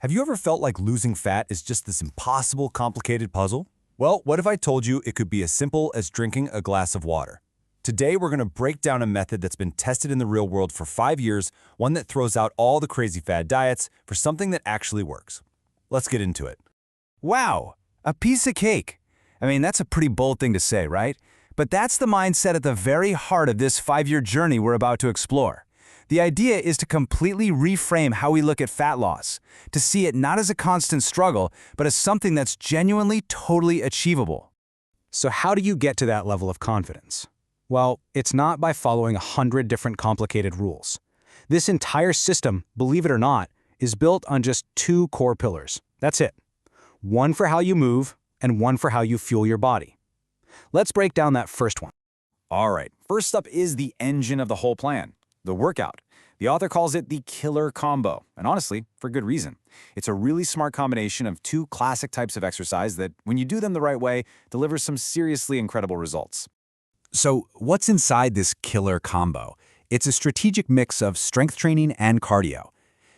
Have you ever felt like losing fat is just this impossible, complicated puzzle? Well, what if I told you it could be as simple as drinking a glass of water? Today, we're going to break down a method that's been tested in the real world for 5 years, one that throws out all the crazy fad diets for something that actually works. Let's get into it. Wow, a piece of cake. I mean, that's a pretty bold thing to say, right? But that's the mindset at the very heart of this 5-year journey we're about to explore. The idea is to completely reframe how we look at fat loss, to see it not as a constant struggle, but as something that's genuinely totally achievable. So how do you get to that level of confidence? Well, it's not by following 100 different complicated rules. This entire system, believe it or not, is built on just 2 core pillars. That's it. One for how you move, and one for how you fuel your body. Let's break down that first one. All right, first up is the engine of the whole plan, the workout. The author calls it the killer combo, and honestly, for good reason. It's a really smart combination of 2 classic types of exercise that, when you do them the right way, delivers some seriously incredible results. So what's inside this killer combo? It's a strategic mix of strength training and cardio.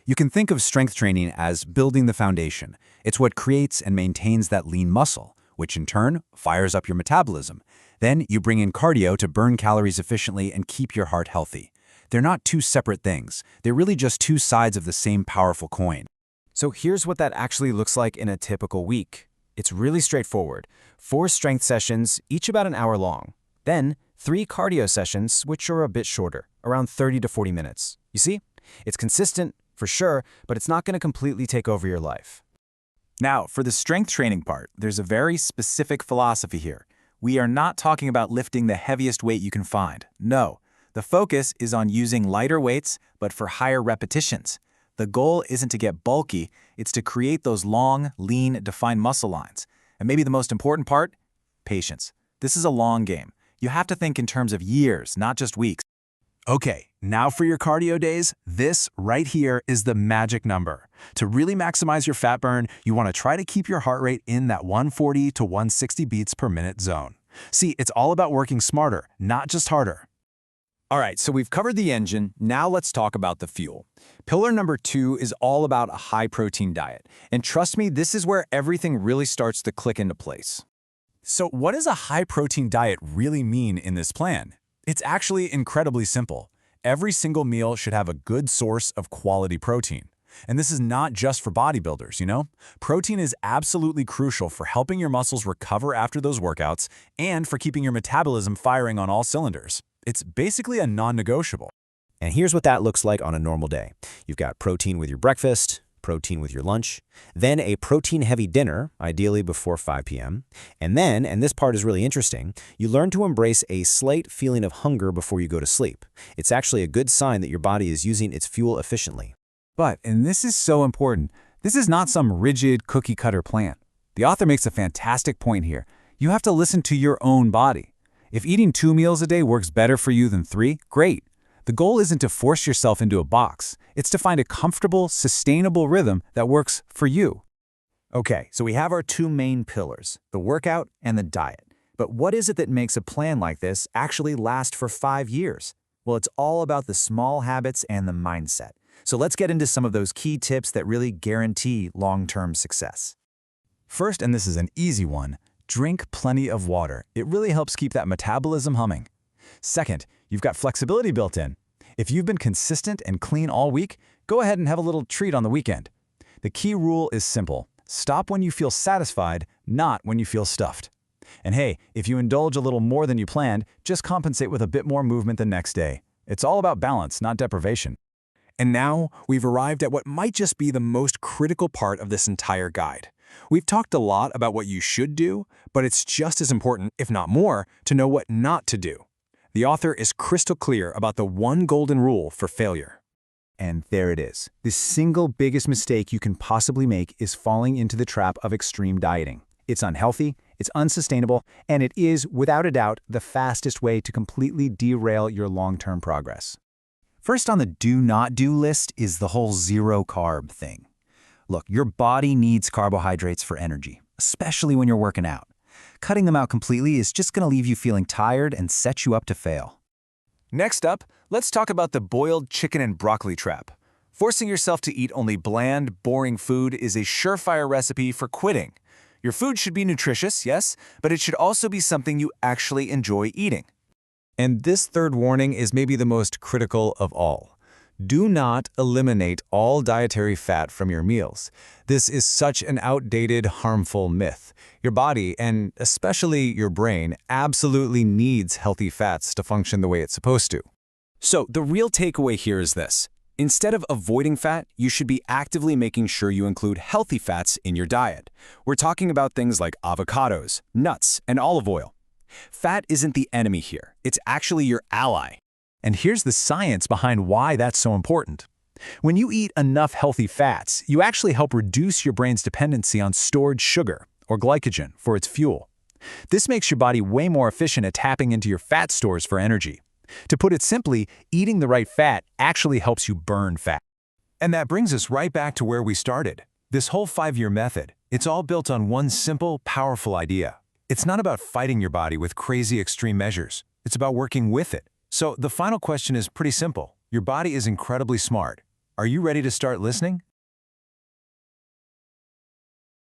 You can think of strength training as building the foundation. It's what creates and maintains that lean muscle, which in turn fires up your metabolism. Then you bring in cardio to burn calories efficiently and keep your heart healthy. They're not 2 separate things. They're really just 2 sides of the same powerful coin. So here's what that actually looks like in a typical week. It's really straightforward. 4 strength sessions, each about an hour long. Then 3 cardio sessions, which are a bit shorter, around 30 to 40 minutes. You see? It's consistent, for sure, but it's not going to completely take over your life. Now, for the strength training part, there's a very specific philosophy here. We are not talking about lifting the heaviest weight you can find. No. The focus is on using lighter weights, but for higher repetitions. The goal isn't to get bulky, it's to create those long, lean, defined muscle lines. And maybe the most important part? Patience. This is a long game. You have to think in terms of years, not just weeks. Okay, now for your cardio days, this right here is the magic number. To really maximize your fat burn, you want to try to keep your heart rate in that 140 to 160 beats per minute zone. See, it's all about working smarter, not just harder. All right, so we've covered the engine. Now let's talk about the fuel. Pillar number 2 is all about a high-protein diet. And trust me, this is where everything really starts to click into place. So what does a high-protein diet really mean in this plan? It's actually incredibly simple. Every single meal should have a good source of quality protein. And this is not just for bodybuilders, you know? Protein is absolutely crucial for helping your muscles recover after those workouts and for keeping your metabolism firing on all cylinders. It's basically a non-negotiable. And here's what that looks like on a normal day. You've got protein with your breakfast, protein with your lunch, then a protein-heavy dinner, ideally before 5 p.m. And then, and this part is really interesting, you learn to embrace a slight feeling of hunger before you go to sleep. It's actually a good sign that your body is using its fuel efficiently. But, and this is so important, this is not some rigid cookie-cutter plan. The author makes a fantastic point here. You have to listen to your own body. If eating 2 meals a day works better for you than 3, great. The goal isn't to force yourself into a box. It's to find a comfortable, sustainable rhythm that works for you. Okay, so we have our 2 main pillars, the workout and the diet. But what is it that makes a plan like this actually last for 5 years? Well, it's all about the small habits and the mindset. So let's get into some of those key tips that really guarantee long-term success. First, and this is an easy one, drink plenty of water. It really helps keep that metabolism humming. Second, you've got flexibility built in. If you've been consistent and clean all week, go ahead and have a little treat on the weekend. The key rule is simple. Stop when you feel satisfied, not when you feel stuffed. And hey, if you indulge a little more than you planned, just compensate with a bit more movement the next day. It's all about balance, not deprivation. And now, we've arrived at what might just be the most critical part of this entire guide. We've talked a lot about what you should do, but it's just as important, if not more, to know what not to do. The author is crystal clear about the 1 golden rule for failure. And there it is. The single biggest mistake you can possibly make is falling into the trap of extreme dieting. It's unhealthy, it's unsustainable, and it is, without a doubt, the fastest way to completely derail your long-term progress. First on the do not do list is the whole 0 carb thing. Look, your body needs carbohydrates for energy, especially when you're working out. Cutting them out completely is just going to leave you feeling tired and set you up to fail. Next up, let's talk about the boiled chicken and broccoli trap. Forcing yourself to eat only bland, boring food is a surefire recipe for quitting. Your food should be nutritious, yes, but it should also be something you actually enjoy eating. And this third warning is maybe the most critical of all. Do not eliminate all dietary fat from your meals. This is such an outdated, harmful myth. Your body, and especially your brain, absolutely needs healthy fats to function the way it's supposed to. So the real takeaway here is this. Instead of avoiding fat, you should be actively making sure you include healthy fats in your diet. We're talking about things like avocados, nuts, and olive oil. Fat isn't the enemy here. It's actually your ally. And here's the science behind why that's so important. When you eat enough healthy fats, you actually help reduce your brain's dependency on stored sugar, or glycogen, for its fuel. This makes your body way more efficient at tapping into your fat stores for energy. To put it simply, eating the right fat actually helps you burn fat. And that brings us right back to where we started. This whole 5-year method, it's all built on one simple, powerful idea. It's not about fighting your body with crazy extreme measures. It's about working with it. So the final question is pretty simple. Your body is incredibly smart. Are you ready to start listening?